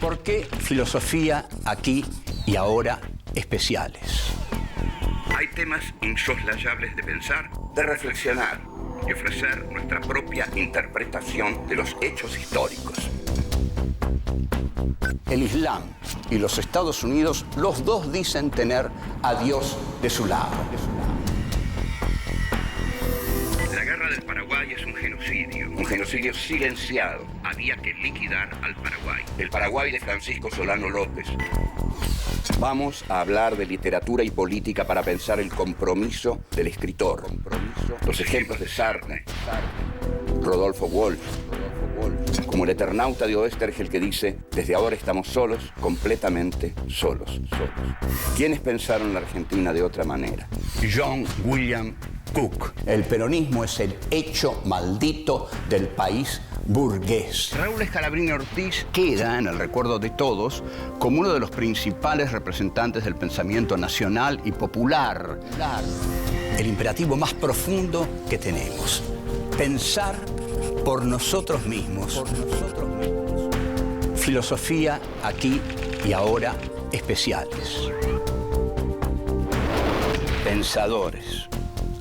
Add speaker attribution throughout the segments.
Speaker 1: ¿Por qué filosofía aquí y ahora especiales?
Speaker 2: Hay temas insoslayables de pensar, de reflexionar y ofrecer nuestra propia interpretación de los hechos históricos.
Speaker 1: El Islam y los Estados Unidos, los dos dicen tener a Dios de su lado.
Speaker 2: La guerra del Paraguay es un genocidio silenciado. Había que liquidar al Paraguay. El Paraguay de Francisco Solano López. Vamos a hablar de literatura y política para pensar el compromiso del escritor. Los ejemplos de Sartre, Rodolfo Walsh, como el Eternauta de Oestergel que dice: desde ahora estamos solos, completamente solos. ¿Quiénes pensaron la Argentina de otra manera? John William Cook.
Speaker 1: El peronismo es el hecho maldito del país burgués.
Speaker 2: Raúl Scalabrini Ortiz
Speaker 1: Queda en el recuerdo de todos como uno de los principales representantes del pensamiento nacional y popular. El imperativo más profundo que tenemos: pensar por nosotros mismos. Filosofía aquí y ahora especiales. Pensadores.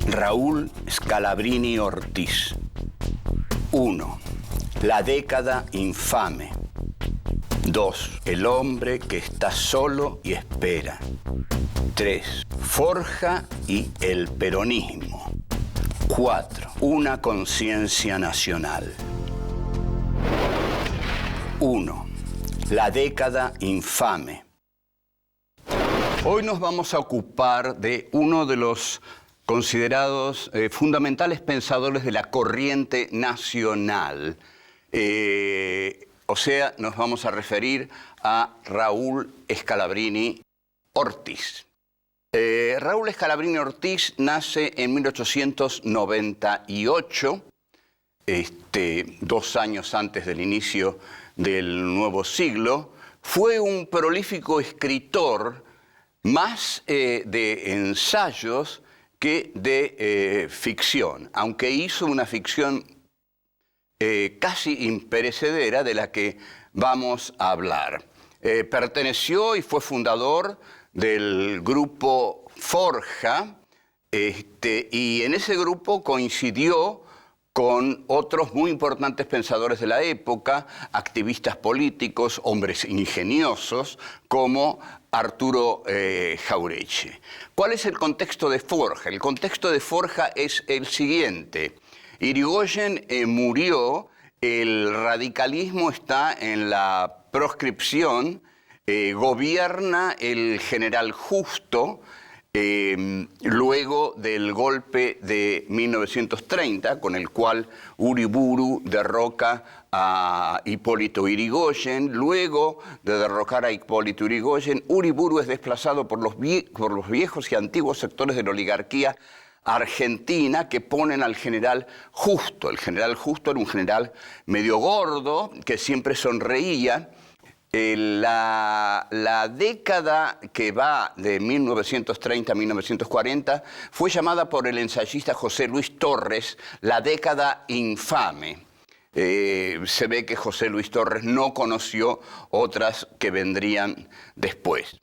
Speaker 1: Raúl Scalabrini Ortiz. 1. La década infame. 2. El hombre que está solo y espera. 3. Forja y el peronismo. 4. Una conciencia nacional. 1. La década infame. Hoy nos vamos a ocupar de uno de los considerados fundamentales pensadores de la corriente nacional. O sea, nos vamos a referir a Raúl Scalabrini Ortiz. Raúl Scalabrini Ortiz nace en 1898, 2 años antes del inicio del nuevo siglo. Fue un prolífico escritor, más de ensayos que de ficción, aunque hizo una ficción casi imperecedera de la que vamos a hablar. Perteneció y fue fundador del grupo Forja, y en ese grupo coincidió con otros muy importantes pensadores de la época, activistas políticos, hombres ingeniosos, como Arturo Jauretche. ¿Cuál es el contexto de Forja? El contexto de Forja es el siguiente. Irigoyen murió, el radicalismo está en la proscripción, gobierna el general Justo, luego del golpe de 1930, con el cual Uriburu derroca a Hipólito Yrigoyen. Luego de derrocar a Hipólito Yrigoyen, Uriburu es desplazado por los viejos y antiguos sectores de la oligarquía argentina que ponen al general Justo. El general Justo era un general medio gordo que siempre sonreía. La década que va de 1930 a 1940 fue llamada por el ensayista José Luis Torres la década infame. Se ve que José Luis Torres no conoció otras que vendrían después.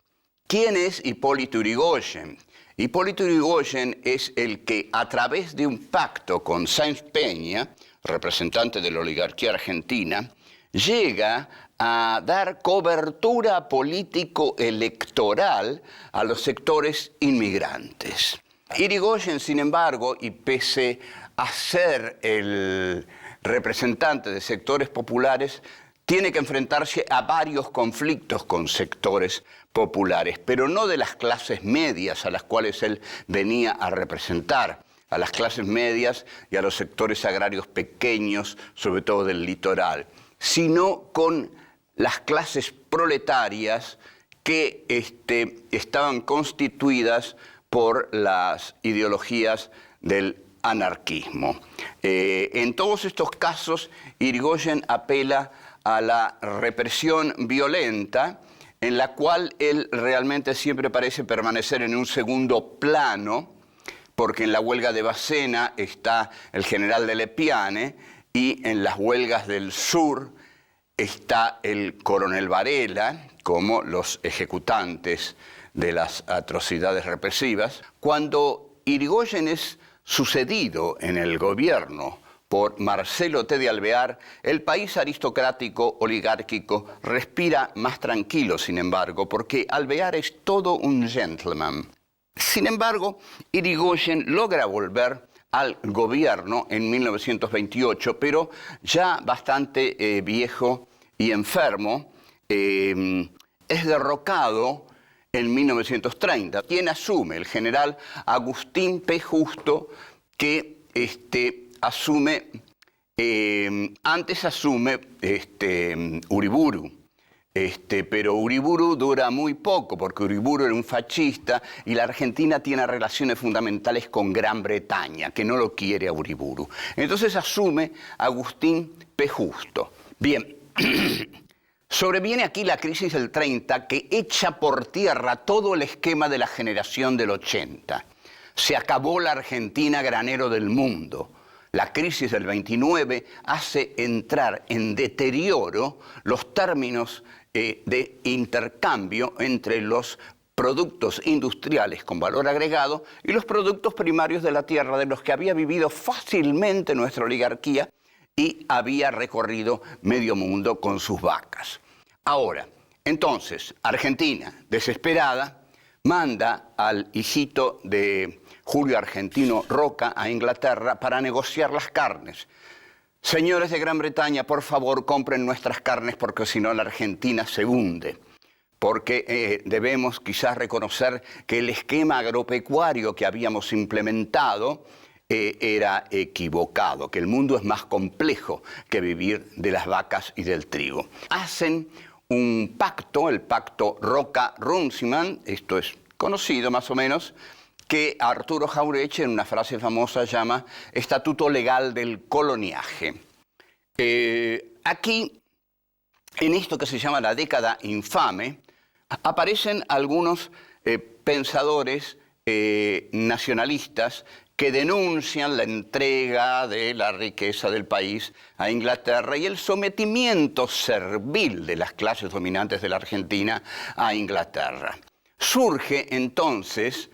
Speaker 1: ¿Quién es Hipólito Yrigoyen? Hipólito Yrigoyen es el que, a través de un pacto con Sáenz Peña, representante de la oligarquía argentina, llega a dar cobertura político-electoral a los sectores inmigrantes. Yrigoyen, sin embargo, y pese a ser el representante de sectores populares, tiene que enfrentarse a varios conflictos con sectores populares, pero no de las clases medias a las cuales él venía a representar, a las clases medias y a los sectores agrarios pequeños, sobre todo del litoral, sino con las clases proletarias que estaban constituidas por las ideologías del anarquismo. En todos estos casos, Yrigoyen apela a la represión violenta, en la cual él realmente siempre parece permanecer en un segundo plano, porque en la huelga de Bacena está el general de Lepiane, y en las huelgas del sur está el coronel Varela como los ejecutantes de las atrocidades represivas. Cuando Irigoyen es sucedido en el gobierno por Marcelo T. de Alvear, el país aristocrático oligárquico respira más tranquilo, sin embargo, porque Alvear es todo un gentleman. Sin embargo, Irigoyen logra volver al gobierno en 1928, pero ya bastante viejo y enfermo. Es derrocado en 1930. ¿Quién asume? El general Agustín P. Justo, que asume, antes asume Uriburu, pero Uriburu dura muy poco, porque Uriburu era un fascista y la Argentina tiene relaciones fundamentales con Gran Bretaña, que no lo quiere a Uriburu. Entonces asume Agustín P. Justo. Bien, sobreviene aquí la crisis del 30, que echa por tierra todo el esquema de la generación del 80. Se acabó la Argentina granero del mundo. La crisis del 29 hace entrar en deterioro los términos de intercambio entre los productos industriales con valor agregado y los productos primarios de la tierra, de los que había vivido fácilmente nuestra oligarquía y había recorrido medio mundo con sus vacas. Ahora, entonces, Argentina, desesperada, manda al hijito de Julio Argentino Roca a Inglaterra para negociar las carnes. Señores de Gran Bretaña, por favor, compren nuestras carnes porque si no la Argentina se hunde. Porque debemos quizás reconocer que el esquema agropecuario que habíamos implementado era equivocado, que el mundo es más complejo que vivir de las vacas y del trigo. Hacen un pacto, el pacto Roca-Runciman, esto es conocido más o menos, que Arturo Jauretche en una frase famosa llama Estatuto Legal del Coloniaje. Aquí, en esto que se llama la década infame, aparecen algunos pensadores nacionalistas que denuncian la entrega de la riqueza del país a Inglaterra y el sometimiento servil de las clases dominantes de la Argentina a Inglaterra. Surge entonces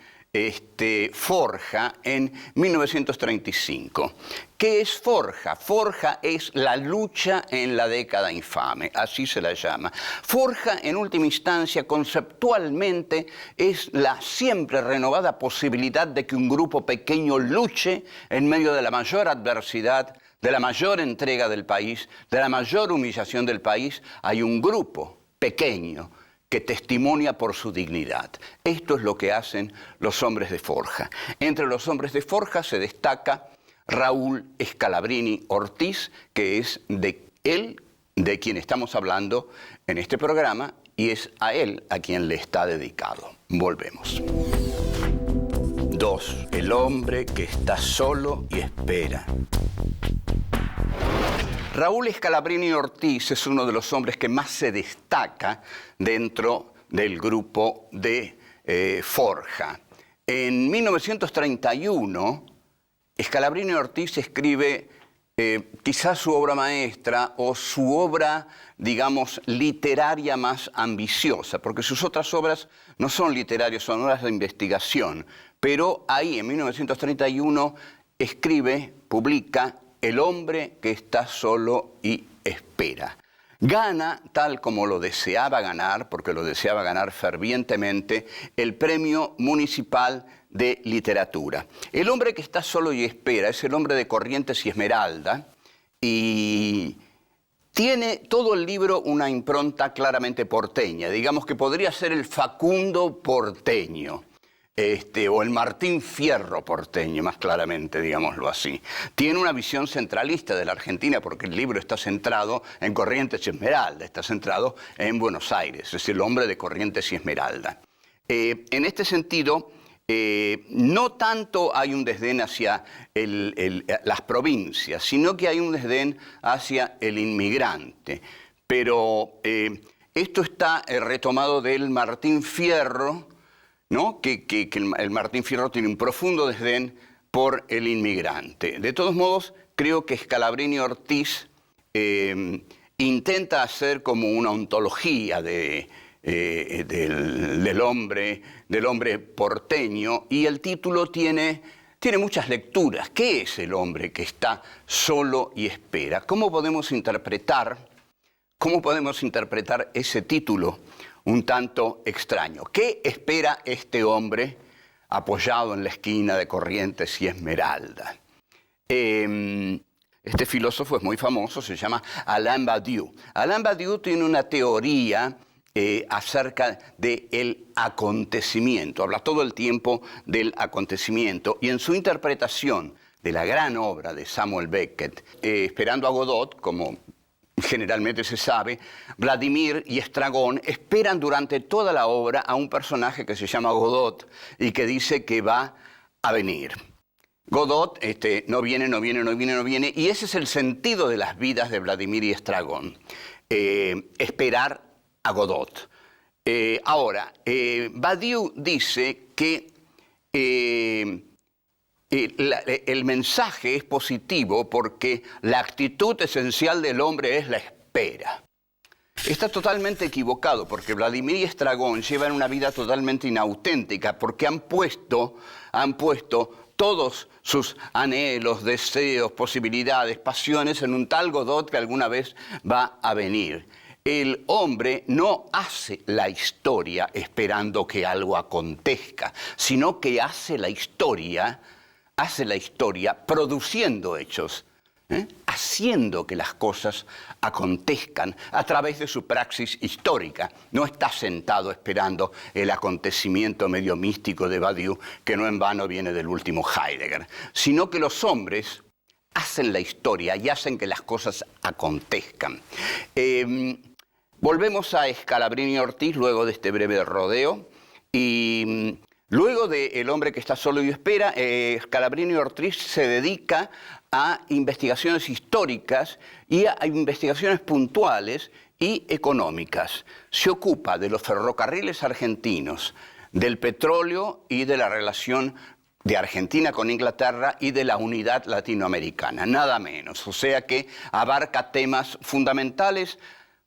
Speaker 1: Forja en 1935. ¿Qué es Forja? Forja es la lucha en la década infame, así se la llama. Forja, en última instancia, conceptualmente, es la siempre renovada posibilidad de que un grupo pequeño luche en medio de la mayor adversidad, de la mayor entrega del país, de la mayor humillación del país. Hay un grupo pequeño que testimonia por su dignidad. Esto es lo que hacen los hombres de Forja. Entre los hombres de Forja se destaca Raúl Scalabrini Ortiz, que es de quien estamos hablando en este programa, y es a él a quien le está dedicado. Volvemos. 2. El hombre que está solo y espera. Raúl Scalabrini Ortiz es uno de los hombres que más se destaca dentro del grupo de Forja. En 1931, Scalabrini Ortiz escribe quizás su obra maestra o su obra, digamos, literaria más ambiciosa, porque sus otras obras no son literarias, son obras de investigación. Pero ahí, en 1931, publica El hombre que está solo y espera. Gana, tal como lo deseaba ganar, porque lo deseaba ganar fervientemente, el Premio Municipal de Literatura. El hombre que está solo y espera es el hombre de Corrientes y Esmeralda, y tiene todo el libro una impronta claramente porteña. Digamos que podría ser el Facundo porteño. O el Martín Fierro porteño, más claramente, digámoslo así. Tiene una visión centralista de la Argentina porque el libro está centrado en Corrientes y Esmeralda, está centrado en Buenos Aires, es el hombre de Corrientes y Esmeralda. En este sentido, no tanto hay un desdén hacia las provincias, sino que hay un desdén hacia el inmigrante. Pero esto está retomado del Martín Fierro, ¿no? Que el Martín Fierro tiene un profundo desdén por el inmigrante. De todos modos, creo que Scalabrini Ortiz intenta hacer como una ontología del hombre porteño, y el título tiene muchas lecturas. ¿Qué es el hombre que está solo y espera? ¿Cómo podemos interpretar ese título un tanto extraño? ¿Qué espera este hombre apoyado en la esquina de Corrientes y Esmeralda? Este filósofo es muy famoso, se llama Alain Badiou. Alain Badiou tiene una teoría acerca del acontecimiento, habla todo el tiempo del acontecimiento, y en su interpretación de la gran obra de Samuel Beckett, Esperando a Godot, como generalmente se sabe, Vladimir y Estragón esperan durante toda la obra a un personaje que se llama Godot y que dice que va a venir. Godot no viene, y ese es el sentido de las vidas de Vladimir y Estragón, esperar a Godot. Ahora, Badiou dice que el mensaje es positivo porque la actitud esencial del hombre es la espera. Está totalmente equivocado, porque Vladimir y Estragón llevan una vida totalmente inauténtica, porque han puesto todos sus anhelos, deseos, posibilidades, pasiones en un tal Godot que alguna vez va a venir. El hombre no hace la historia esperando que algo acontezca, sino que hace la historia produciendo hechos, haciendo que las cosas acontezcan a través de su praxis histórica. No está sentado esperando el acontecimiento medio místico de Badiou, que no en vano viene del último Heidegger, sino que los hombres hacen la historia y hacen que las cosas acontezcan. Volvemos a Scalabrini Ortiz luego de este breve rodeo, y luego de El hombre que está solo y espera, Scalabrini Ortiz se dedica a investigaciones históricas y a investigaciones puntuales y económicas. Se ocupa de los ferrocarriles argentinos, del petróleo y de la relación de Argentina con Inglaterra y de la unidad latinoamericana, nada menos. O sea que abarca temas fundamentales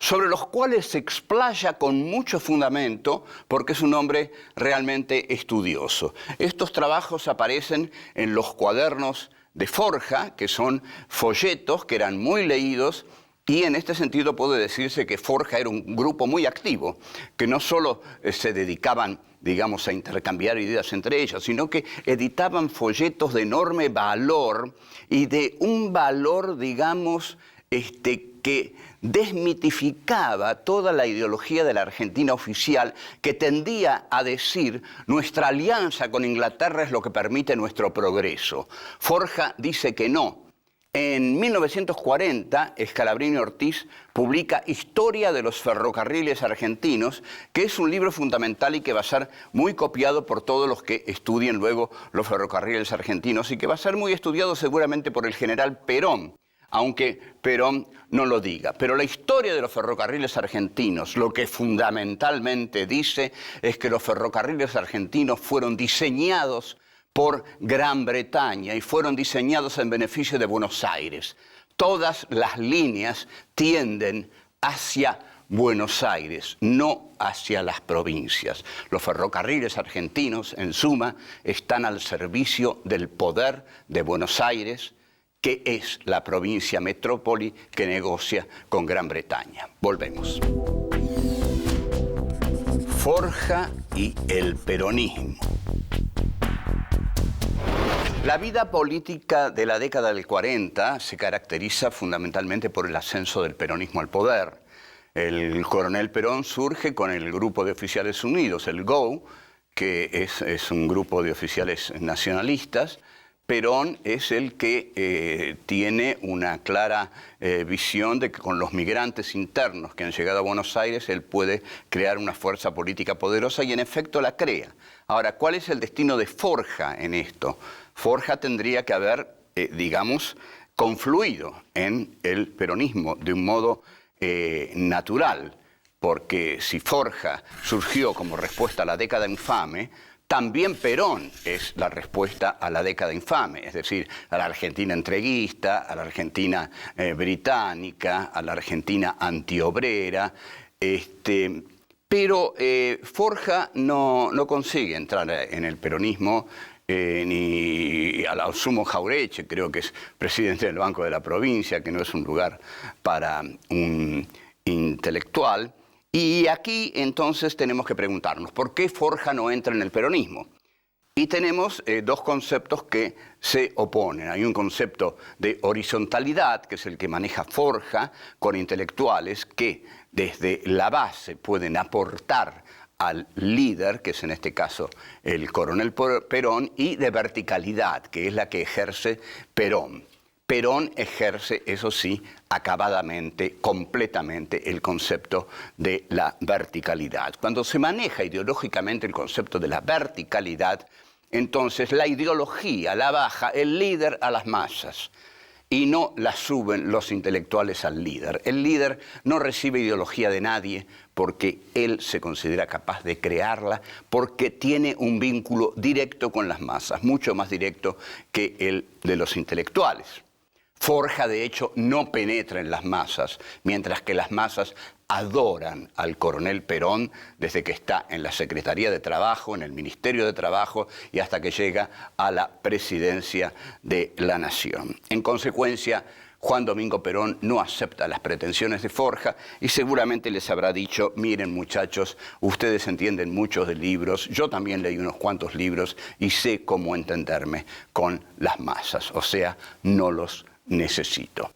Speaker 1: sobre los cuales se explaya con mucho fundamento, porque es un hombre realmente estudioso. Estos trabajos aparecen en los cuadernos de Forja, que son folletos que eran muy leídos, y en este sentido puede decirse que Forja era un grupo muy activo, que no solo se dedicaban, digamos, a intercambiar ideas entre ellos, sino que editaban folletos de enorme valor y de un valor, digamos, que desmitificaba toda la ideología de la Argentina oficial, que tendía a decir: nuestra alianza con Inglaterra es lo que permite nuestro progreso. Forja dice que no. En 1940, Scalabrini Ortiz publica Historia de los ferrocarriles argentinos, que es un libro fundamental y que va a ser muy copiado por todos los que estudien luego los ferrocarriles argentinos, y que va a ser muy estudiado seguramente por el general Perón, aunque Perón no lo diga. Pero la historia de los ferrocarriles argentinos, lo que fundamentalmente dice es que los ferrocarriles argentinos fueron diseñados por Gran Bretaña y fueron diseñados en beneficio de Buenos Aires. Todas las líneas tienden hacia Buenos Aires, no hacia las provincias. Los ferrocarriles argentinos, en suma, están al servicio del poder de Buenos Aires, que es la provincia metrópoli que negocia con Gran Bretaña. Volvemos. Forja y el peronismo. La vida política de la década del 40 se caracteriza fundamentalmente por el ascenso del peronismo al poder. El coronel Perón surge con el Grupo de Oficiales Unidos, el GO, que es un grupo de oficiales nacionalistas. Perón es el que tiene una clara visión de que con los migrantes internos que han llegado a Buenos Aires él puede crear una fuerza política poderosa, y en efecto la crea. Ahora, ¿cuál es el destino de Forja en esto? Forja tendría que haber, digamos, confluido en el peronismo de un modo natural, porque si Forja surgió como respuesta a la década infame, También Perón es la respuesta a la década infame, es decir, a la Argentina entreguista, a la Argentina británica, a la Argentina antiobrera. Pero Forja no consigue entrar en el peronismo, ni al sumo Jaureche, creo que es presidente del Banco de la Provincia, que no es un lugar para un intelectual. Y aquí entonces tenemos que preguntarnos, ¿por qué Forja no entra en el peronismo? Y tenemos dos conceptos que se oponen. Hay un concepto de horizontalidad, que es el que maneja Forja, con intelectuales que desde la base pueden aportar al líder, que es en este caso el coronel Perón, y de verticalidad, que es la que ejerce Perón. Perón ejerce, eso sí, acabadamente, completamente el concepto de la verticalidad. Cuando se maneja ideológicamente el concepto de la verticalidad, entonces la ideología la baja el líder a las masas y no la suben los intelectuales al líder. El líder no recibe ideología de nadie porque él se considera capaz de crearla, porque tiene un vínculo directo con las masas, mucho más directo que el de los intelectuales. Forja, de hecho, no penetra en las masas, mientras que las masas adoran al coronel Perón desde que está en la Secretaría de Trabajo, en el Ministerio de Trabajo y hasta que llega a la presidencia de la Nación. En consecuencia, Juan Domingo Perón no acepta las pretensiones de Forja y seguramente les habrá dicho, miren muchachos, ustedes entienden muchos de libros, yo también leí unos cuantos libros y sé cómo entenderme con las masas, o sea, no los necesito.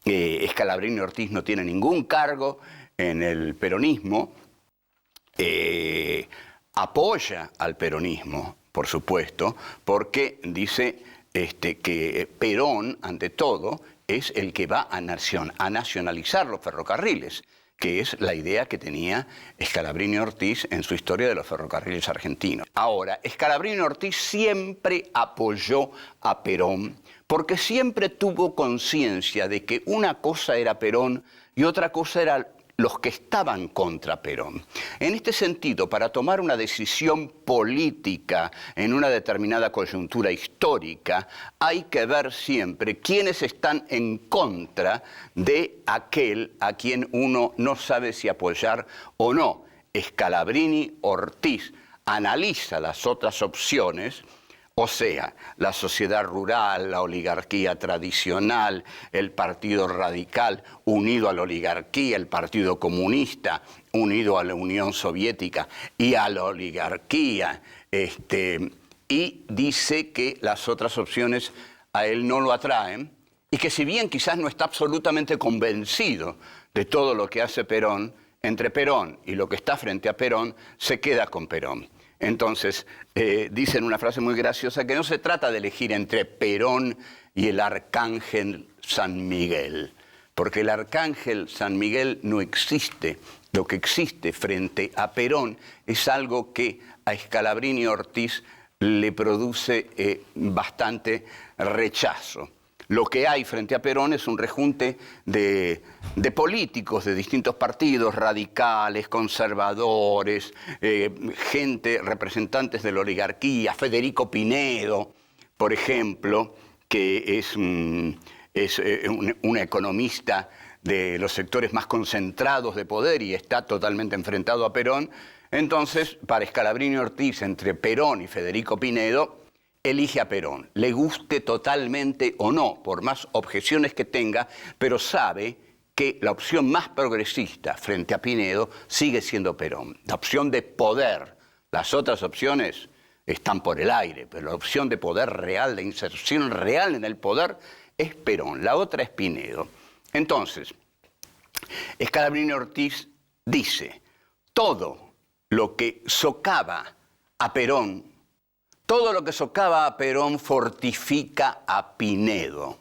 Speaker 1: Scalabrini Ortiz no tiene ningún cargo en el peronismo, apoya al peronismo, por supuesto, porque dice que Perón, ante todo, es el que va a nacionalizar los ferrocarriles, que es la idea que tenía Scalabrini Ortiz en su historia de los ferrocarriles argentinos. Ahora, Scalabrini Ortiz siempre apoyó a Perón, porque siempre tuvo conciencia de que una cosa era Perón y otra cosa era los que estaban contra Perón. En este sentido, para tomar una decisión política en una determinada coyuntura histórica, hay que ver siempre quiénes están en contra de aquel a quien uno no sabe si apoyar o no. Scalabrini Ortiz analiza las otras opciones, o sea, la sociedad rural, la oligarquía tradicional, el Partido Radical unido a la oligarquía, el Partido Comunista unido a la Unión Soviética y a la oligarquía, y dice que las otras opciones a él no lo atraen y que si bien quizás no está absolutamente convencido de todo lo que hace Perón, entre Perón y lo que está frente a Perón, se queda con Perón. Entonces, dicen una frase muy graciosa que no se trata de elegir entre Perón y el arcángel San Miguel, porque el arcángel San Miguel no existe. Lo que existe frente a Perón es algo que a Scalabrini Ortiz le produce bastante rechazo. Lo que hay frente a Perón es un rejunte de políticos de distintos partidos, radicales, conservadores, gente, representantes de la oligarquía, Federico Pinedo, por ejemplo, que es un economista de los sectores más concentrados de poder y está totalmente enfrentado a Perón. Entonces, para Scalabrini Ortiz, entre Perón y Federico Pinedo, elige a Perón, le guste totalmente o no, por más objeciones que tenga, pero sabe que la opción más progresista frente a Pinedo sigue siendo Perón, la opción de poder. Las otras opciones están por el aire, pero la opción de poder real, de inserción real en el poder, es Perón, la otra es Pinedo. Entonces, Scalabrini Ortiz dice, todo lo que socava a Perón, todo lo que socava a Perón fortifica a Pinedo.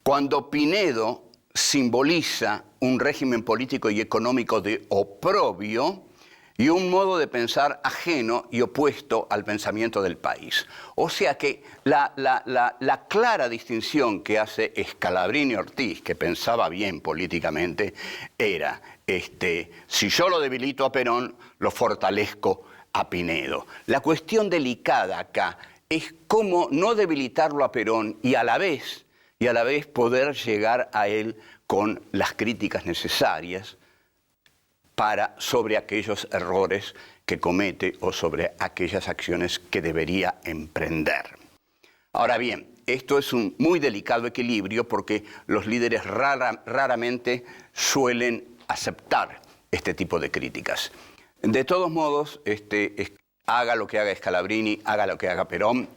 Speaker 1: Cuando Pinedo simboliza un régimen político y económico de oprobio y un modo de pensar ajeno y opuesto al pensamiento del país. O sea que la clara distinción que hace Scalabrini Ortiz, que pensaba bien políticamente, era, si yo lo debilito a Perón, lo fortalezco a Pinedo. La cuestión delicada acá es cómo no debilitarlo a Perón y a la vez poder llegar a él con las críticas necesarias sobre aquellos errores que comete o sobre aquellas acciones que debería emprender. Ahora bien, esto es un muy delicado equilibrio porque los líderes raramente suelen aceptar este tipo de críticas. De todos modos, haga lo que haga Scalabrini, haga lo que haga Perón,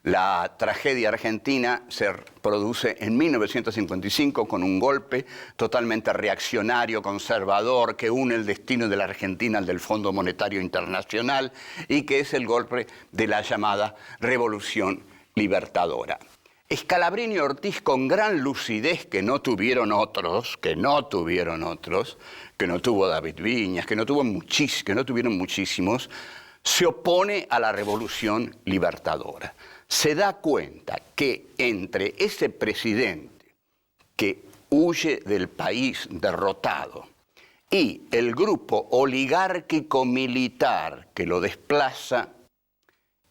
Speaker 1: la tragedia argentina se produce en 1955 con un golpe totalmente reaccionario, conservador, que une el destino de la Argentina al del Fondo Monetario Internacional y que es el golpe de la llamada Revolución Libertadora. Scalabrini y Ortiz, con gran lucidez que no tuvieron otros, que no tuvo David Viñas, que no tuvieron muchísimos, se opone a la Revolución Libertadora. Se da cuenta que entre ese presidente que huye del país derrotado y el grupo oligárquico militar que lo desplaza,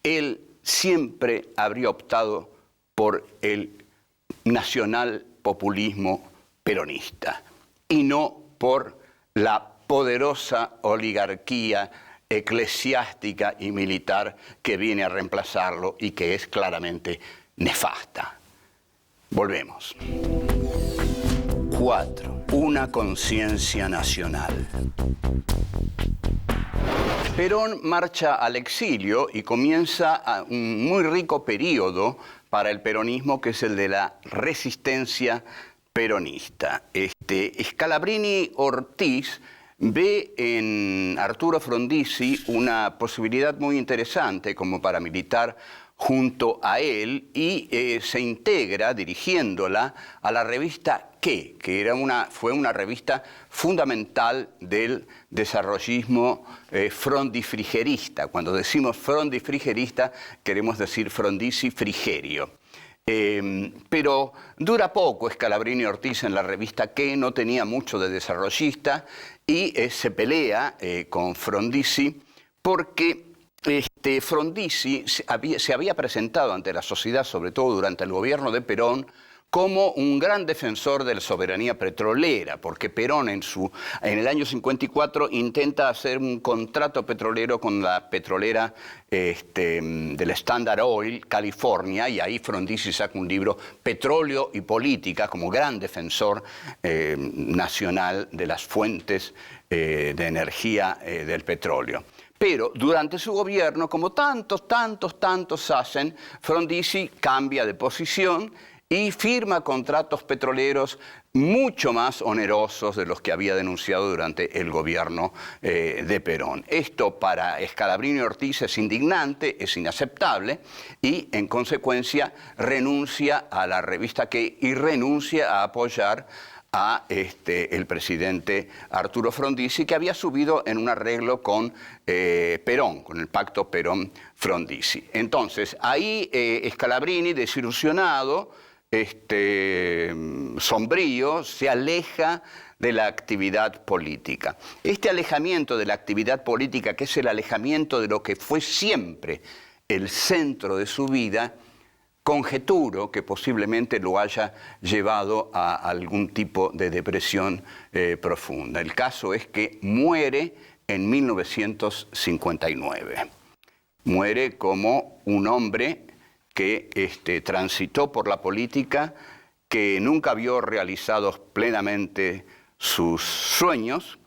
Speaker 1: él siempre habría optado por el nacional populismo peronista y no por la poderosa oligarquía eclesiástica y militar que viene a reemplazarlo y que es claramente nefasta. Volvemos. 4. Una conciencia nacional. Perón marcha al exilio y comienza un muy rico periodo para el peronismo, que es el de la resistencia peronista. Scalabrini Ortiz ve en Arturo Frondizi una posibilidad muy interesante como paramilitar junto a él y se integra dirigiéndola a la revista ¿Qué?, que fue una revista fundamental del desarrollismo frondifrigerista. Cuando decimos frondifrigerista queremos decir Frondizi-Frigerio. Pero dura poco Scalabrini Ortiz en la revista ¿Qué?, no tenía mucho de desarrollista y se pelea con Frondizi porque Frondizi se había presentado ante la sociedad, sobre todo durante el gobierno de Perón, como un gran defensor de la soberanía petrolera, porque Perón en el año 54 intenta hacer un contrato petrolero con la petrolera del Standard Oil, California, y ahí Frondizi saca un libro, Petróleo y Política, como gran defensor nacional de las fuentes de energía del petróleo. Pero durante su gobierno, como tantos hacen, Frondizi cambia de posición y firma contratos petroleros mucho más onerosos de los que había denunciado durante el gobierno de Perón. Esto para Scalabrini Ortiz es indignante, es inaceptable y en consecuencia renuncia a la revista ¿Qué? Y renuncia a apoyar a el presidente Arturo Frondizi, que había subido en un arreglo con Perón, con el pacto Perón-Frondizi. Entonces, ahí Scalabrini, desilusionado, sombrío, se aleja de la actividad política. Este alejamiento de la actividad política, que es el alejamiento de lo que fue siempre el centro de su vida, conjeturo que posiblemente lo haya llevado a algún tipo de depresión profunda. El caso es que muere en 1959. Muere como un hombre que transitó por la política, que nunca vio realizados plenamente sus sueños,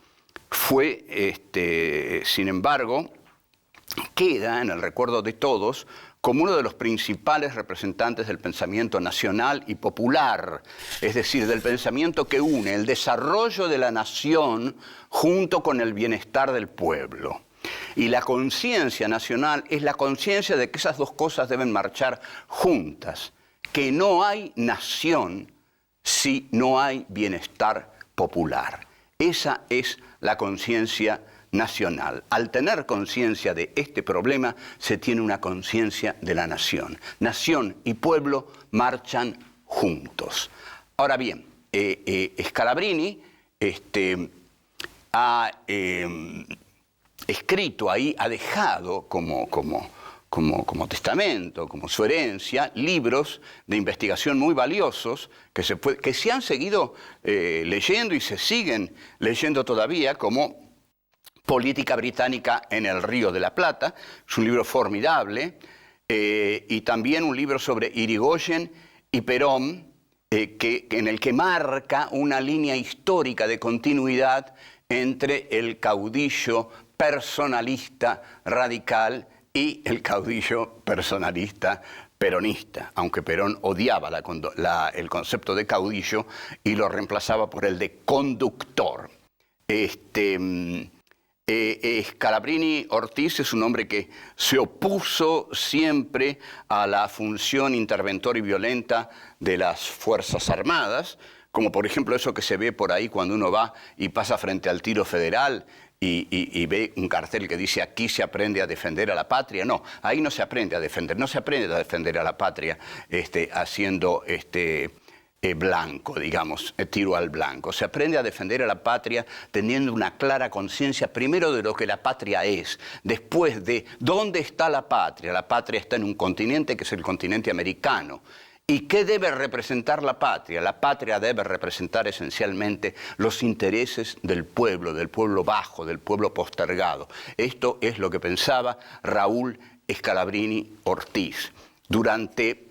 Speaker 1: sin embargo, queda en el recuerdo de todos como uno de los principales representantes del pensamiento nacional y popular, es decir, del pensamiento que une el desarrollo de la nación junto con el bienestar del pueblo. Y la conciencia nacional es la conciencia de que esas dos cosas deben marchar juntas, que no hay nación si no hay bienestar popular. Esa es la conciencia nacional. Al tener conciencia de este problema, se tiene una conciencia de la nación. Nación y pueblo marchan juntos. Ahora bien, Scalabrini ha escrito ahí, ha dejado como testamento, como su herencia, libros de investigación muy valiosos que se han seguido leyendo y se siguen leyendo todavía, como Política Británica en el Río de la Plata. Es un libro formidable, y también un libro sobre Irigoyen y Perón, en el que marca una línea histórica de continuidad entre el caudillo personalista radical y el caudillo personalista peronista, aunque Perón odiaba el concepto de caudillo y lo reemplazaba por el de conductor. Scalabrini Ortiz es un hombre que se opuso siempre a la función interventora y violenta de las Fuerzas Armadas, como por ejemplo eso que se ve por ahí cuando uno va y pasa frente al Tiro Federal y ve un cartel que dice aquí se aprende a defender a la patria. No, ahí no se aprende a defender, no se aprende a defender a la patria haciendo blanco, digamos, tiro al blanco. Se aprende a defender a la patria teniendo una clara conciencia primero de lo que la patria es, después de dónde está la patria. La patria está en un continente que es el continente americano. ¿Y qué debe representar la patria? La patria debe representar esencialmente los intereses del pueblo bajo, del pueblo postergado. Esto es lo que pensaba Raúl Scalabrini Ortiz. Durante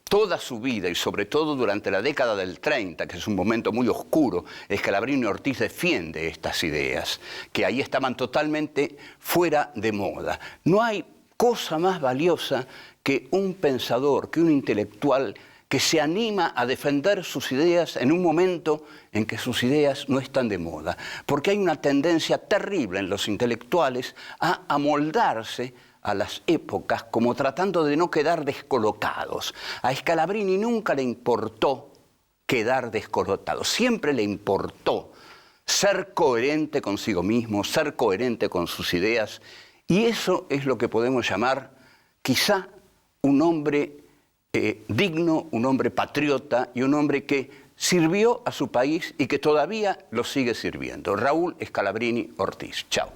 Speaker 1: toda su vida y sobre todo durante la década del 30, que es un momento muy oscuro, Scalabrini Ortiz defiende estas ideas, que ahí estaban totalmente fuera de moda. No hay cosa más valiosa que un pensador, que un intelectual que se anima a defender sus ideas en un momento en que sus ideas no están de moda. Porque hay una tendencia terrible en los intelectuales a amoldarse a las épocas como tratando de no quedar descolocados. A Scalabrini nunca le importó quedar descolocado, siempre le importó ser coherente consigo mismo, ser coherente con sus ideas, y eso es lo que podemos llamar quizá un hombre digno, un hombre patriota y un hombre que sirvió a su país y que todavía lo sigue sirviendo. Raúl Scalabrini Ortiz. Chao.